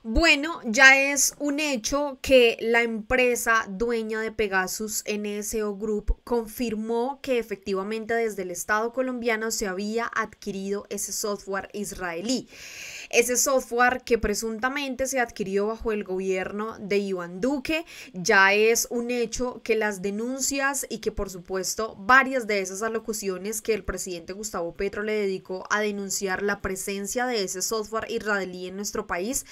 Bueno, ya es un hecho que la empresa dueña de Pegasus, NSO Group, confirmó que efectivamente desde el Estado colombiano se había adquirido ese software israelí. Ese software que presuntamente se adquirió bajo el gobierno de Iván Duque. Ya es un hecho que las denuncias y que por supuesto varias de esas alocuciones que el presidente Gustavo Petro le dedicó a denunciar la presencia de ese software israelí en nuestro país,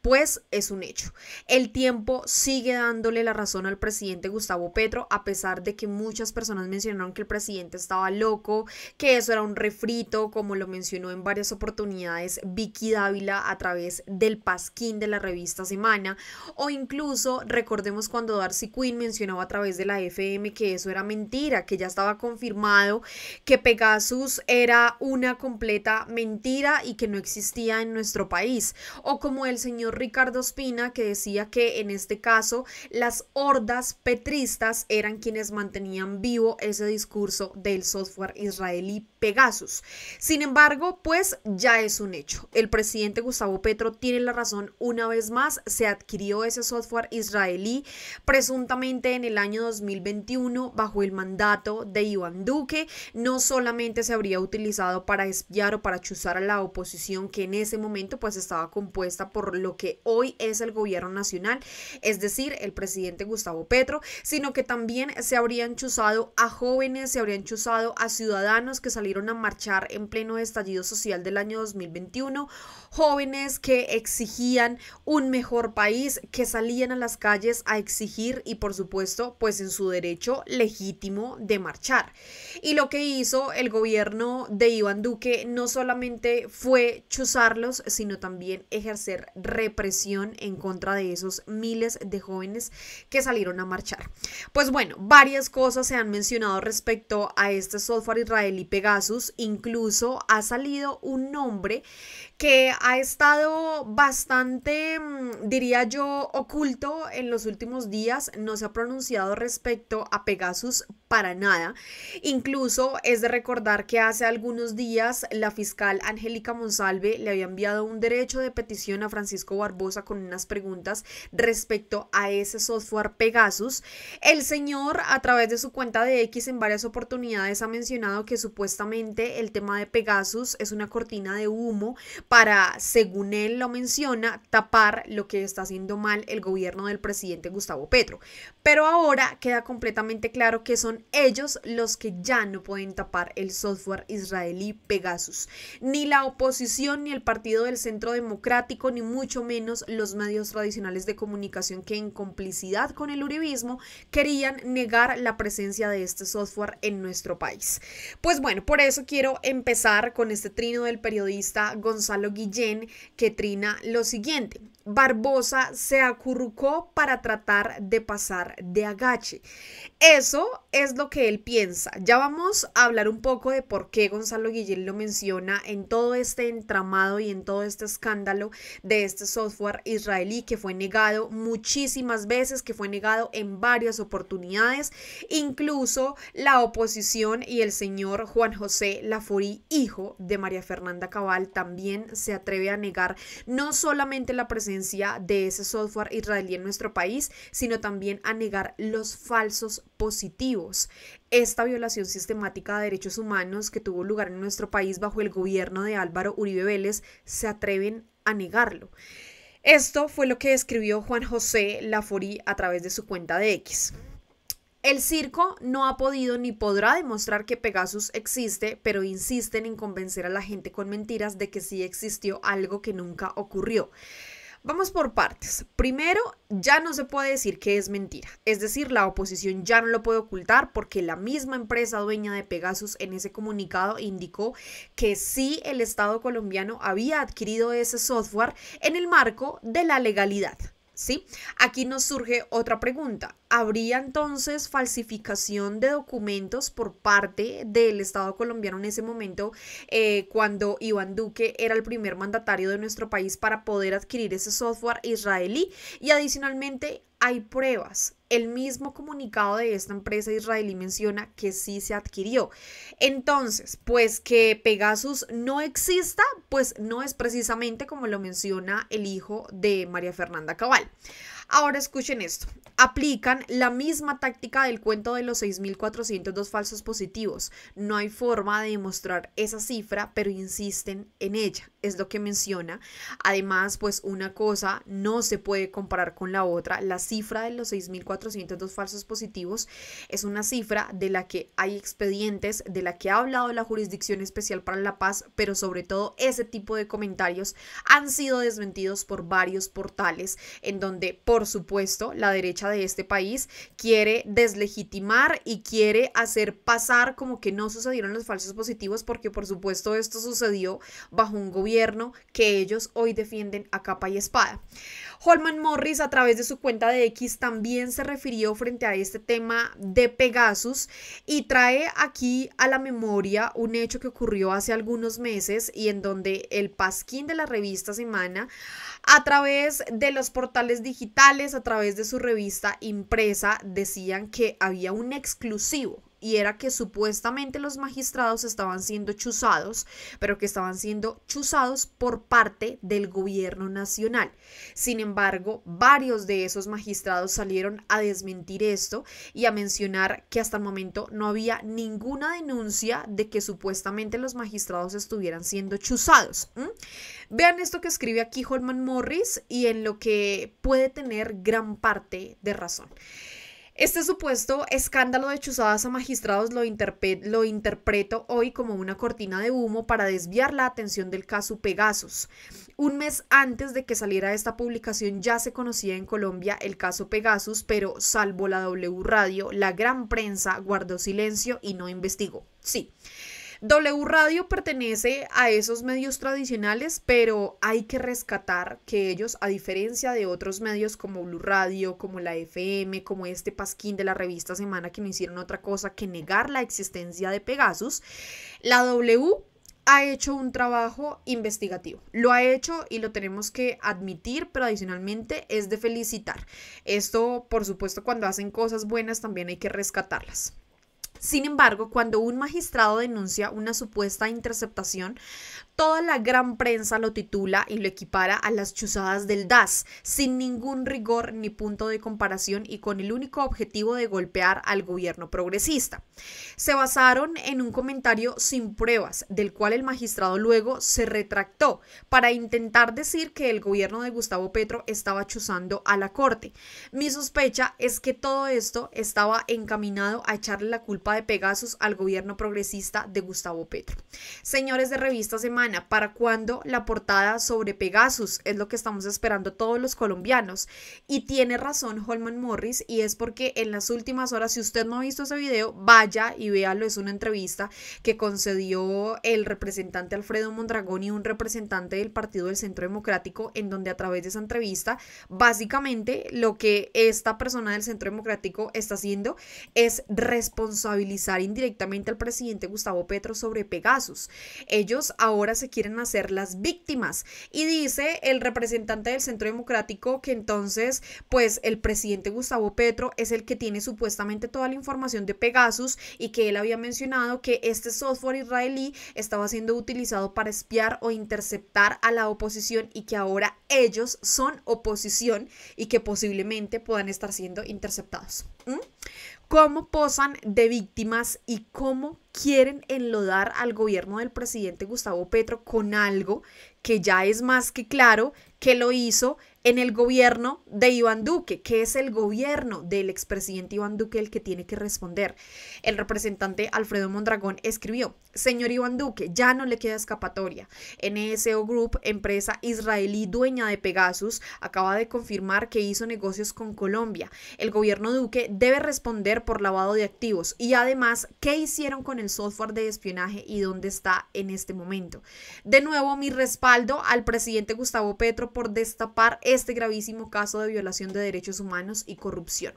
pues es un hecho. El tiempo sigue dándole la razón al presidente Gustavo Petro, a pesar de que muchas personas mencionaron que el presidente estaba loco, que eso era un refrito, como lo mencionó en varias oportunidades Vicky Dávila a través del pasquín de la revista Semana, o incluso recordemos cuando Darcy Quinn mencionaba a través de la FM que eso era mentira, que ya estaba confirmado que Pegasus era una completa mentira y que no existía en nuestro país, o como el señor Ricardo Ospina, que decía que en este caso las hordas petristas eran quienes mantenían vivo ese discurso del software israelí Pegasus. Sin embargo, pues ya es un hecho. El presidente Gustavo Petro tiene la razón una vez más. Se adquirió ese software israelí presuntamente en el año 2021 bajo el mandato de Iván Duque. No solamente se habría utilizado para espiar o para chuzar a la oposición, que en ese momento pues estaba compuesta por lo que hoy es el gobierno nacional, es decir, el presidente Gustavo Petro, sino que también se habrían chuzado a jóvenes, se habrían chuzado a ciudadanos que salieron a marchar en pleno estallido social del año 2021, jóvenes que exigían un mejor país, que salían a las calles a exigir y por supuesto pues en su derecho legítimo de marchar. Y lo que hizo el gobierno de Iván Duque no solamente fue chuzarlos, sino también ejercer represión en contra de esos miles de jóvenes que salieron a marchar. Pues bueno, varias cosas se han mencionado respecto a este software israelí Pegasus. Incluso ha salido un nombre que ha estado bastante, diría yo, oculto en los últimos días. No se ha pronunciado respecto a Pegasus para nada. Incluso es de recordar que hace algunos días la fiscal Angélica Monsalve le había enviado un derecho de petición a Francisco Barbosa con unas preguntas respecto a ese software Pegasus. El señor, a través de su cuenta de X, en varias oportunidades ha mencionado que supuestamente el tema de Pegasus es una cortina de humo para, según él lo menciona, tapar lo que está haciendo mal el gobierno del presidente Gustavo Petro. Pero ahora queda completamente claro que son ellos los que ya no pueden tapar el software israelí Pegasus. Ni la oposición, ni el Partido del Centro Democrático, ni mucho menos los medios tradicionales de comunicación que en complicidad con el uribismo querían negar la presencia de este software en nuestro país. Pues bueno, por eso quiero empezar con este trino del periodista Gonzalo Guillén, que trina lo siguiente: Barbosa se acurrucó para tratar de pasar de agache. Eso es lo que él piensa. Ya vamos a hablar un poco de por qué Gonzalo Guillén lo menciona en todo este entramado y en todo este escándalo de este software israelí que fue negado muchísimas veces, que fue negado en varias oportunidades. Incluso la oposición y el señor Juan José Laforí, hijo de María Fernanda Cabal, también se atreve a negar no solamente la presencia de ese software israelí en nuestro país, sino también a negar los falsos positivos. Esta violación sistemática de derechos humanos que tuvo lugar en nuestro país bajo el gobierno de Álvaro Uribe Vélez, se atreven a negarlo. Esto fue lo que escribió Juan José Laforí a través de su cuenta de X. El circo no ha podido ni podrá demostrar que Pegasus existe, pero insisten en convencer a la gente con mentiras de que sí existió algo que nunca ocurrió. Vamos por partes. Primero, ya no se puede decir que es mentira. Es decir, la oposición ya no lo puede ocultar porque la misma empresa dueña de Pegasus en ese comunicado indicó que sí, el Estado colombiano había adquirido ese software en el marco de la legalidad. ¿Sí? Aquí nos surge otra pregunta. habría entonces falsificación de documentos por parte del Estado colombiano en ese momento, cuando Iván Duque era el primer mandatario de nuestro país para poder adquirir ese software israelí. Y adicionalmente hay pruebas. El mismo comunicado de esta empresa israelí menciona que sí se adquirió. Entonces, pues que Pegasus no exista, pues no es precisamente como lo menciona el hijo de María Fernanda Cabal. Ahora escuchen esto. Aplican la misma táctica del cuento de los 6.402 falsos positivos. No hay forma de demostrar esa cifra, pero insisten en ella. Es lo que menciona. Además, pues una cosa no se puede comparar con la otra. La cifra de los 6.402 falsos positivos es una cifra de la que hay expedientes, de la que ha hablado la Jurisdicción Especial para la Paz, pero sobre todo ese tipo de comentarios han sido desmentidos por varios portales en donde, por supuesto, la derecha de este país quiere deslegitimar y quiere hacer pasar como que no sucedieron los falsos positivos, porque por supuesto esto sucedió bajo un gobierno que ellos hoy defienden a capa y espada. Holman Morris, a través de su cuenta de X, también se refirió frente a este tema de Pegasus y trae aquí a la memoria un hecho que ocurrió hace algunos meses y en donde el pasquín de la revista Semana, a través de los portales digitales, a través de su revista impresa, decían que había un exclusivo. Y era que supuestamente los magistrados estaban siendo chuzados, pero que estaban siendo chuzados por parte del gobierno nacional. Sin embargo, varios de esos magistrados salieron a desmentir esto y a mencionar que hasta el momento no había ninguna denuncia de que supuestamente los magistrados estuvieran siendo chuzados. Vean esto que escribe aquí Holman Morris y en lo que puede tener gran parte de razón. Este supuesto escándalo de chuzadas a magistrados lo interpreto hoy como una cortina de humo para desviar la atención del caso Pegasus. Un mes antes de que saliera esta publicación ya se conocía en Colombia el caso Pegasus, pero salvo la W Radio, la gran prensa guardó silencio y no investigó. Sí. W Radio pertenece a esos medios tradicionales, pero hay que rescatar que ellos, a diferencia de otros medios como Blue Radio, como la FM, como este pasquín de la revista Semana, que no hicieron otra cosa que negar la existencia de Pegasus, la W ha hecho un trabajo investigativo. Lo ha hecho y lo tenemos que admitir, pero adicionalmente es de felicitar. Esto, por supuesto, cuando hacen cosas buenas también hay que rescatarlas. Sin embargo, cuando un magistrado denuncia una supuesta interceptación, toda la gran prensa lo titula y lo equipara a las chuzadas del DAS, sin ningún rigor ni punto de comparación y con el único objetivo de golpear al gobierno progresista. Se basaron en un comentario sin pruebas, del cual el magistrado luego se retractó para intentar decir que el gobierno de Gustavo Petro estaba chuzando a la corte. Mi sospecha es que todo esto estaba encaminado a echarle la culpa de Pegasus al gobierno progresista de Gustavo Petro. Señores de Revista Semana, ¿para cuándo la portada sobre Pegasus? Es lo que estamos esperando todos los colombianos. Y tiene razón Holman Morris, y es porque en las últimas horas, si usted no ha visto ese video, vaya y véalo. Es una entrevista que concedió el representante Alfredo Mondragón y un representante del Partido del Centro Democrático, en donde a través de esa entrevista, básicamente lo que esta persona del Centro Democrático está haciendo es responsabilizar indirectamente al presidente Gustavo Petro sobre Pegasus. Ellos ahora se quieren hacer las víctimas y dice el representante del Centro Democrático que entonces pues el presidente Gustavo Petro es el que tiene supuestamente toda la información de Pegasus y que él había mencionado que este software israelí estaba siendo utilizado para espiar o interceptar a la oposición y que ahora ellos son oposición y que posiblemente puedan estar siendo interceptados. ¿Cómo posan de víctimas y cómo quieren enlodar al gobierno del presidente Gustavo Petro con algo que ya es más que claro que lo hizo en el gobierno de Iván Duque, que es el gobierno del expresidente Iván Duque el que tiene que responder? El representante Alfredo Mondragón escribió: señor Iván Duque, ya no le queda escapatoria. NSO Group, empresa israelí dueña de Pegasus, acaba de confirmar que hizo negocios con Colombia. El gobierno Duque debe responder por lavado de activos y además, ¿qué hicieron con el software de espionaje y dónde está en este momento? De nuevo, mi respaldo al presidente Gustavo Petro Petro por destapar este gravísimo caso de violación de derechos humanos y corrupción.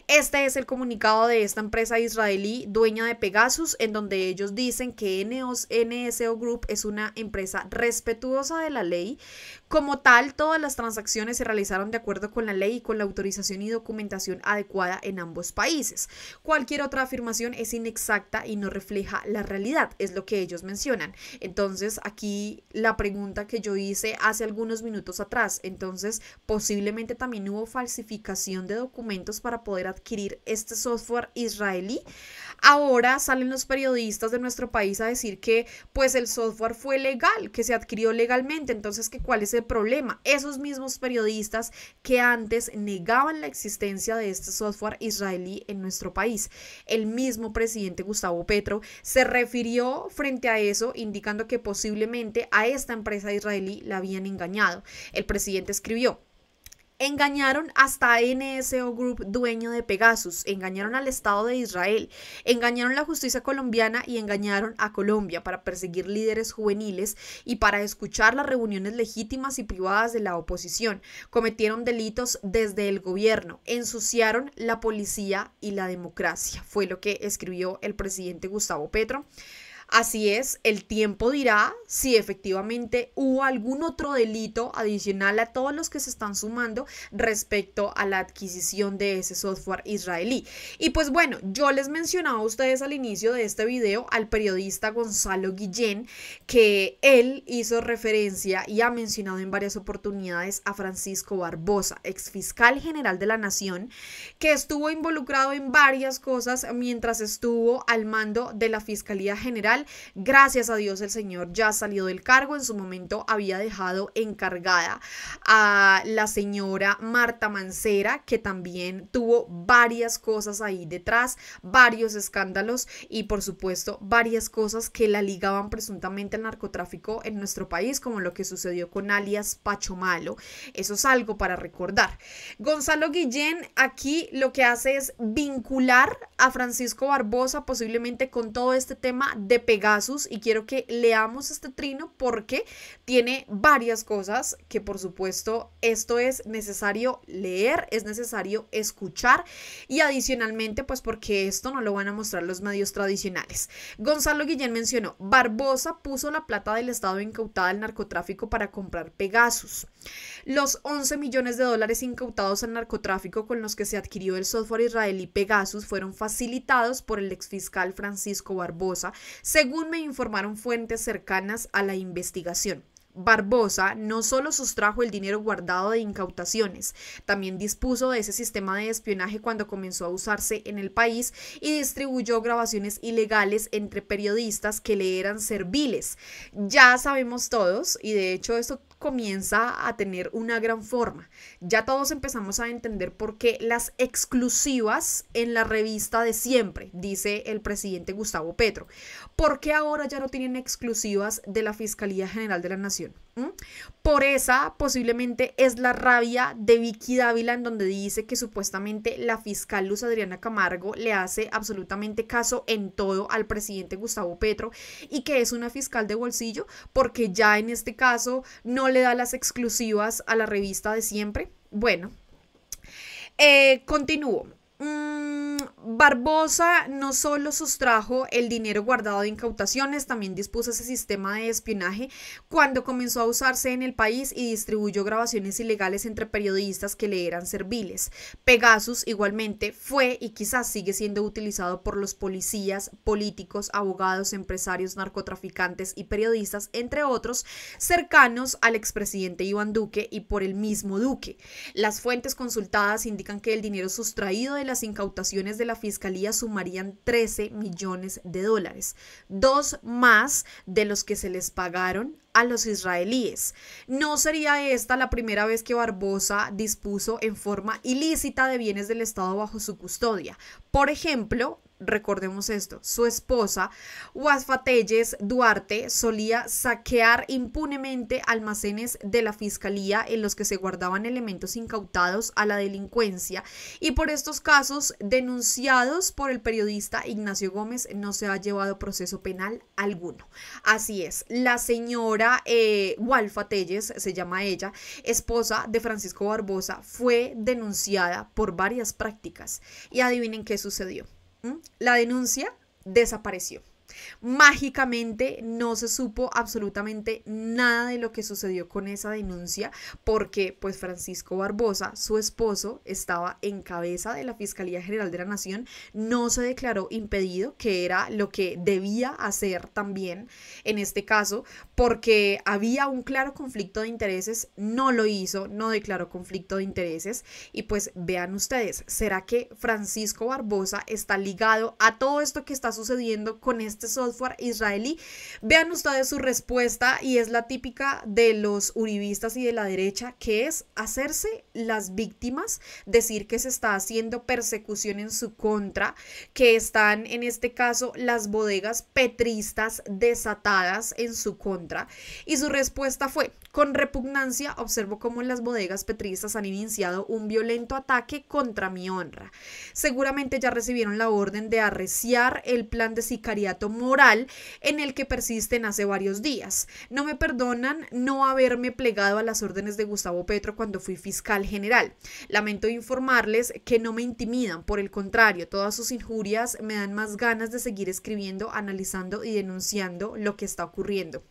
Este es el comunicado de esta empresa israelí dueña de Pegasus, en donde ellos dicen que NSO Group es una empresa respetuosa de la ley. Como tal, todas las transacciones se realizaron de acuerdo con la ley y con la autorización y documentación adecuada en ambos países. Cualquier otra afirmación es inexacta y no refleja la realidad, es lo que ellos mencionan. Entonces, aquí la pregunta que yo hice hace algunos minutos atrás, entonces posiblemente también hubo falsificación de documentos para poder adquirir este software israelí. Ahora salen los periodistas de nuestro país a decir que pues el software fue legal, que se adquirió legalmente, entonces que cuál es el problema. Esos mismos periodistas que antes negaban la existencia de este software israelí en nuestro país. El mismo presidente Gustavo Petro se refirió frente a eso, indicando que posiblemente a esta empresa israelí la habían engañado. El presidente escribió: engañaron hasta a NSO Group, dueño de Pegasus, engañaron al Estado de Israel, engañaron la justicia colombiana y engañaron a Colombia para perseguir líderes juveniles y para escuchar las reuniones legítimas y privadas de la oposición. Cometieron delitos desde el gobierno, ensuciaron la policía y la democracia. Fue lo que escribió el presidente Gustavo Petro. Así es, el tiempo dirá si efectivamente hubo algún otro delito adicional a todos los que se están sumando respecto a la adquisición de ese software israelí. Y pues bueno, yo les mencionaba a ustedes al inicio de este video al periodista Gonzalo Guillén, que él hizo referencia y ha mencionado en varias oportunidades a Francisco Barbosa, exfiscal general de la Nación, que estuvo involucrado en varias cosas mientras estuvo al mando de la Fiscalía General. Gracias a Dios el señor ya salió del cargo. En su momento había dejado encargada a la señora Marta Mancera, que también tuvo varias cosas ahí detrás, varios escándalos y por supuesto varias cosas que la ligaban presuntamente al narcotráfico en nuestro país, como lo que sucedió con alias Pacho Malo. Eso es algo para recordar. Gonzalo Guillén aquí lo que hace es vincular a Francisco Barbosa posiblemente con todo este tema de Pegasus, y quiero que leamos este trino porque tiene varias cosas que por supuesto esto es necesario leer, es necesario escuchar, y adicionalmente pues porque esto no lo van a mostrar los medios tradicionales. Gonzalo Guillén mencionó: Barbosa puso la plata del Estado incautada al narcotráfico para comprar Pegasus. Los 11 millones de dólares incautados al narcotráfico con los que se adquirió el software israelí Pegasus fueron facilitados por el exfiscal Francisco Barbosa, según me informaron fuentes cercanas a la investigación. Barbosa no solo sustrajo el dinero guardado de incautaciones, también dispuso de ese sistema de espionaje cuando comenzó a usarse en el país y distribuyó grabaciones ilegales entre periodistas que le eran serviles. Ya sabemos todos, y de hecho esto comienza a tener una gran forma. Ya todos empezamos a entender por qué las exclusivas en la revista de siempre, dice el presidente Gustavo Petro. ¿Por qué ahora ya no tienen exclusivas de la Fiscalía General de la Nación? Por esa posiblemente es la rabia de Vicky Dávila, en donde dice que supuestamente la fiscal Luz Adriana Camargo le hace absolutamente caso en todo al presidente Gustavo Petro y que es una fiscal de bolsillo porque ya en este caso no le da las exclusivas a la revista de siempre. Bueno, continúo. Barbosa no solo sustrajo el dinero guardado de incautaciones, también dispuso ese sistema de espionaje cuando comenzó a usarse en el país y distribuyó grabaciones ilegales entre periodistas que le eran serviles. Pegasus igualmente fue y quizás sigue siendo utilizado por los policías, políticos, abogados, empresarios, narcotraficantes y periodistas, entre otros, cercanos al expresidente Iván Duque y por el mismo Duque. Las fuentes consultadas indican que el dinero sustraído de las incautaciones de la Fiscalía sumarían 13 millones de dólares, 2 más de los que se les pagaron a los israelíes. No sería esta la primera vez que Barbosa dispuso en forma ilícita de bienes del Estado bajo su custodia. Por ejemplo, recordemos esto, su esposa, Waffa Telles Duarte, solía saquear impunemente almacenes de la fiscalía en los que se guardaban elementos incautados a la delincuencia, y por estos casos denunciados por el periodista Ignacio Gómez no se ha llevado proceso penal alguno. Así es, la señora Waffa Telles, se llama ella, esposa de Francisco Barbosa, fue denunciada por varias prácticas y adivinen qué sucedió. La denuncia desapareció. Mágicamente no se supo absolutamente nada de lo que sucedió con esa denuncia porque pues Francisco Barbosa, su esposo, estaba en cabeza de la Fiscalía General de la Nación, no se declaró impedido, que era lo que debía hacer también en este caso, porque había un claro conflicto de intereses, no lo hizo, no declaró conflicto de intereses y pues vean ustedes, ¿será que Francisco Barbosa está ligado a todo esto que está sucediendo con este software israelí? Vean ustedes su respuesta y es la típica de los uribistas y de la derecha, que es hacerse las víctimas, decir que se está haciendo persecución en su contra, que están en este caso las bodegas petristas desatadas en su contra, y su respuesta fue: con repugnancia observo cómo las bodegas petristas han iniciado un violento ataque contra mi honra. Seguramente ya recibieron la orden de arreciar el plan de sicariato moral en el que persisten hace varios días. No me perdonan no haberme plegado a las órdenes de Gustavo Petro cuando fui fiscal general. Lamento informarles que no me intimidan, por el contrario, todas sus injurias me dan más ganas de seguir escribiendo, analizando y denunciando lo que está ocurriendo.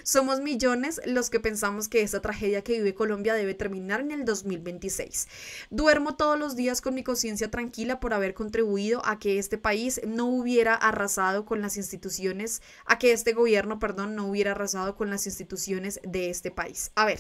Somos millones los que pensamos que esta tragedia que vive Colombia debe terminar en el 2026. Duermo todos los días con mi conciencia tranquila por haber contribuido a que este país no hubiera arrasado con las instituciones, a que este gobierno, perdón, no hubiera arrasado con las instituciones de este país. A ver.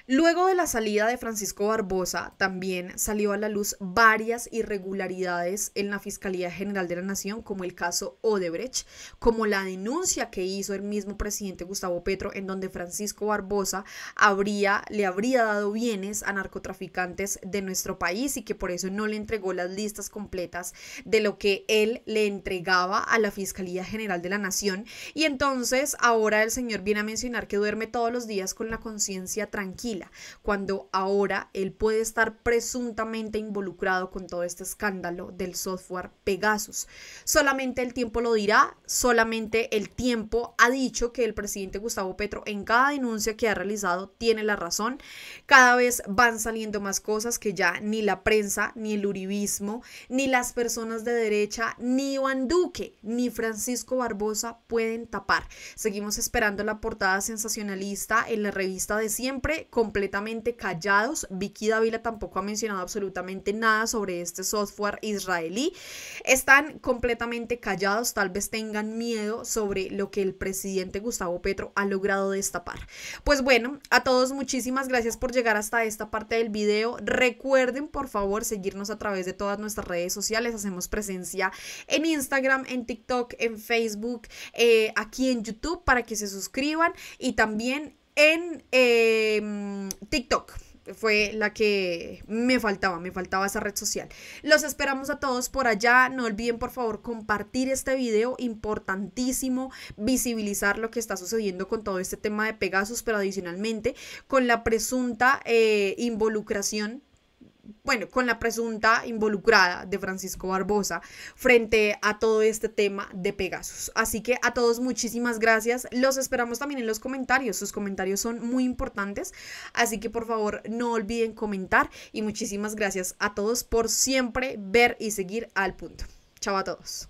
Luego de la salida de Francisco Barbosa, también salió a la luz varias irregularidades en la Fiscalía General de la Nación, como el caso Odebrecht, como la denuncia que hizo el mismo presidente Gustavo Petro, en donde Francisco Barbosa le habría dado bienes a narcotraficantes de nuestro país y que por eso no le entregó las listas completas de lo que él le entregaba a la Fiscalía General de la Nación. Y entonces ahora el señor viene a mencionar que duerme todos los días con la conciencia tranquila, cuando ahora él puede estar presuntamente involucrado con todo este escándalo del software Pegasus. Solamente el tiempo lo dirá, solamente el tiempo ha dicho que el presidente Gustavo Petro en cada denuncia que ha realizado tiene la razón. Cada vez van saliendo más cosas que ya ni la prensa, ni el uribismo, ni las personas de derecha, ni Iván Duque, ni Francisco Barbosa pueden tapar. Seguimos esperando la portada sensacionalista en la revista de siempre, completamente callados. Vicky Dávila tampoco ha mencionado absolutamente nada sobre este software israelí. Están completamente callados, tal vez tengan miedo sobre lo que el presidente Gustavo Petro ha logrado destapar. Pues bueno, a todos muchísimas gracias por llegar hasta esta parte del video. Recuerden por favor seguirnos a través de todas nuestras redes sociales. Hacemos presencia en Instagram, en TikTok, en Facebook, aquí en YouTube, para que se suscriban, y también en TikTok. Fue la que me faltaba esa red social. Los esperamos a todos por allá. No olviden por favor compartir este video, importantísimo visibilizar lo que está sucediendo con todo este tema de Pegasus, pero adicionalmente con la presunta con la presunta involucrada de Francisco Barbosa frente a todo este tema de Pegasus. Así que a todos muchísimas gracias. Los esperamos también en los comentarios. Sus comentarios son muy importantes. Así que por favor no olviden comentar. Y muchísimas gracias a todos por siempre ver y seguir al punto. Chao a todos.